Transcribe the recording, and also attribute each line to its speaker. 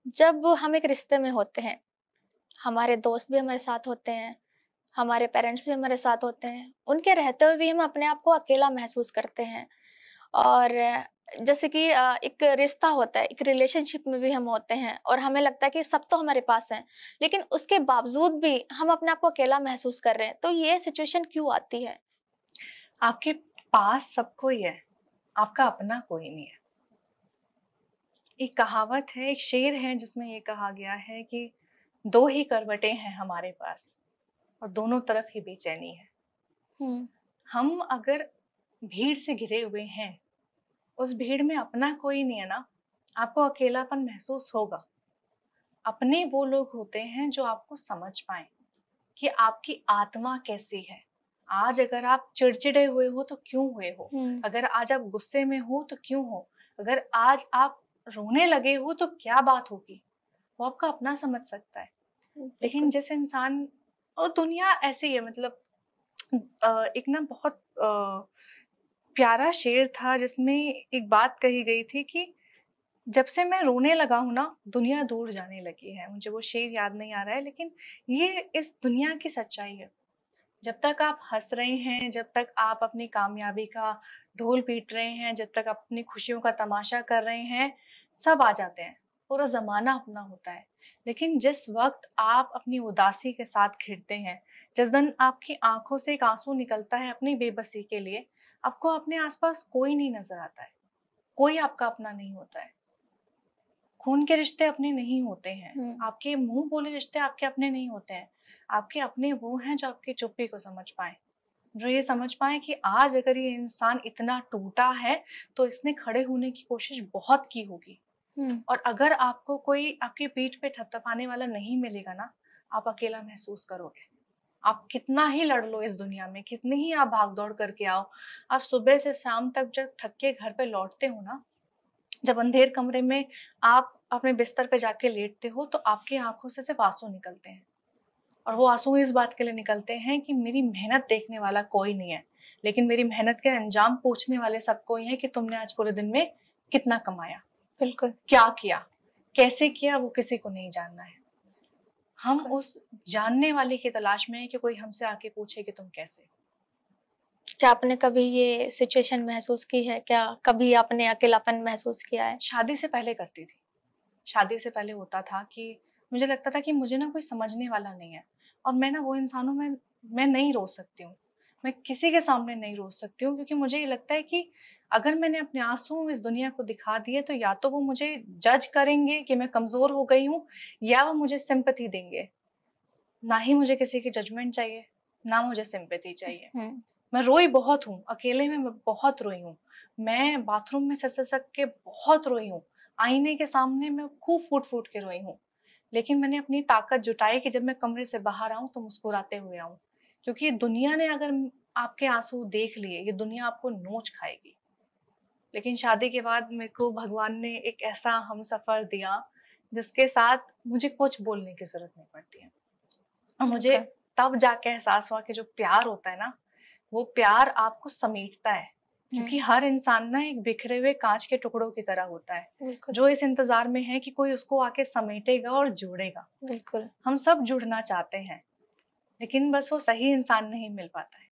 Speaker 1: जब हम एक रिश्ते में होते हैं, हमारे दोस्त भी हमारे साथ होते हैं, हमारे पेरेंट्स भी हमारे साथ होते हैं। उनके रहते हुए भी हम अपने आप को अकेला महसूस करते हैं। और जैसे कि एक रिश्ता होता है, एक रिलेशनशिप में भी हम होते हैं और हमें लगता है कि सब तो हमारे पास है, लेकिन उसके बावजूद भी हम अपने आप को अकेला महसूस कर रहे हैं। तो ये सिचुएशन क्यों आती है?
Speaker 2: आपके पास सब कोई है, आपका अपना कोई नहीं है। एक कहावत है, एक शेर है जिसमें ये कहा गया है कि दो ही करवटें हैं हमारे पास और दोनों तरफ ही बेचैनी है।
Speaker 1: हुँ,
Speaker 2: हम अगर भीड़ से घिरे हुए हैं, उस भीड़ में अपना कोई नहीं है ना, आपको अकेलापन महसूस होगा। अपने वो लोग होते हैं जो आपको समझ पाएं कि आपकी आत्मा कैसी है। आज अगर आप चिड़चिड़े हुए हो तो क्यों हुए हो?
Speaker 1: हुँ,
Speaker 2: अगर आज आप गुस्से में हो तो क्यों हो? अगर आज आप रोने लगे हो तो क्या बात होगी? वो आपका अपना समझ सकता है। लेकिन
Speaker 1: बिल्कुल।
Speaker 2: जिस इंसान और दुनिया ऐसी है, मतलब एक ना बहुत प्यारा शेर था जिसमें एक बात कही गई थी कि जब से मैं रोने लगा हूं ना, दुनिया दूर जाने लगी है। मुझे वो शेर याद नहीं आ रहा है, लेकिन ये इस दुनिया की सच्चाई है। जब तक आप हंस रहे हैं, जब तक आप अपनी कामयाबी का ढोल पीट रहे हैं, जब तक आप अपनी खुशियों का तमाशा कर रहे हैं, सब आ जाते हैं, पूरा जमाना अपना होता है। लेकिन जिस वक्त आप अपनी उदासी के साथ घिरते हैं, जिस दिन आपकी आंखों से एक आंसू निकलता है अपनी बेबसी के लिए, आपको अपने आसपास कोई नहीं नजर आता है, कोई आपका अपना नहीं होता है। खून के रिश्ते अपने नहीं होते हैं,
Speaker 1: हुँ,
Speaker 2: आपके मुंह बोले रिश्ते आपके अपने नहीं होते हैं। आपके अपने वो हैं जो आपकी चुप्पी को समझ पाए, जो ये समझ पाए कि आज अगर ये इंसान इतना टूटा है तो इसने खड़े होने की कोशिश बहुत की होगी।
Speaker 1: हुँ,
Speaker 2: और अगर आपको कोई आपकी पीठ पे थपथपाने वाला नहीं मिलेगा ना, आप अकेला महसूस करोगे। आप कितना ही लड़ लो इस दुनिया में, कितनी ही आप भाग दौड़ करके आओ, आप सुबह से शाम तक जब थक के घर पे लौटते हो ना, जब अंधेर कमरे में आप अपने बिस्तर पे जाके लेटते हो, तो आपकी आंखों से सिर्फ आंसू निकलते हैं। और वो आंसू इस बात के लिए निकलते हैं कि मेरी मेहनत देखने वाला कोई नहीं है, लेकिन मेरी मेहनत के अंजाम पूछने वाले सब कोई है कि तुमने आज पूरे दिन में कितना कमाया,
Speaker 1: बिल्कुल।
Speaker 2: क्या किया, कैसे किया, वो किसी को नहीं जानना है। हम
Speaker 1: बिल्कुल।
Speaker 2: उस जानने वाले की तलाश में है कि कोई हमसे आके पूछे कि तुम कैसे हो।
Speaker 1: क्या आपने कभी ये सिचुएशन महसूस की है? क्या कभी आपने अकेलापन महसूस किया है?
Speaker 2: शादी से पहले करती थी। शादी से पहले होता था कि मुझे लगता था कि मुझे ना कोई समझने वाला नहीं है, और मैं ना वो इंसान हूँ, मैं नहीं रो सकती हूँ। मैं किसी के सामने नहीं रो सकती हूँ, क्योंकि मुझे ये लगता है कि अगर मैंने अपने आँसू इस दुनिया को दिखा दिए तो या तो वो मुझे जज करेंगे कि मैं कमज़ोर हो गई हूँ, या वो मुझे सिम्पैथी देंगे। ना ही मुझे किसी की जजमेंट चाहिए, ना मुझे सिम्पैथी चाहिए।
Speaker 1: हुँ,
Speaker 2: मैं रोई बहुत हूँ, अकेले में मैं बहुत रोई हूँ। मैं बाथरूम में ससक के बहुत रोई हूँ। आईने के सामने मैं खूब फूट-फूट के रोई हूँ। लेकिन मैंने अपनी ताकत जुटाई कि जब मैं कमरे से बाहर आऊँ तो मुस्कुराते हुए आऊँ। क्योंकि दुनिया ने अगर आपके आँसू देख लिए, ये दुनिया आपको नोच खाएगी। लेकिन शादी के बाद मेरे को भगवान ने एक ऐसा हमसफ़र दिया, जिसके साथ मुझे कुछ बोलने की ज़रूरत नहीं पड़ती है। और मुझे
Speaker 1: बिल्कुल।
Speaker 2: तब जाके एहसास हुआ कि जो प्यार होता है ना, वो प्यार आपको समेटता है।
Speaker 1: हुँ,
Speaker 2: क्योंकि हर इंसान ना एक बिखरे हुए काँच के टुकड़ों की तरह होता है,
Speaker 1: बिल्कुल,
Speaker 2: जो इस इंतज़ार में है कि कोई उसको आके समेटेगा और जोड़ेगा।
Speaker 1: बिल्कुल।
Speaker 2: हम सब जुड़ना चाहते हैं, लेकिन बस वो सही इंसान नहीं मिल पाता है।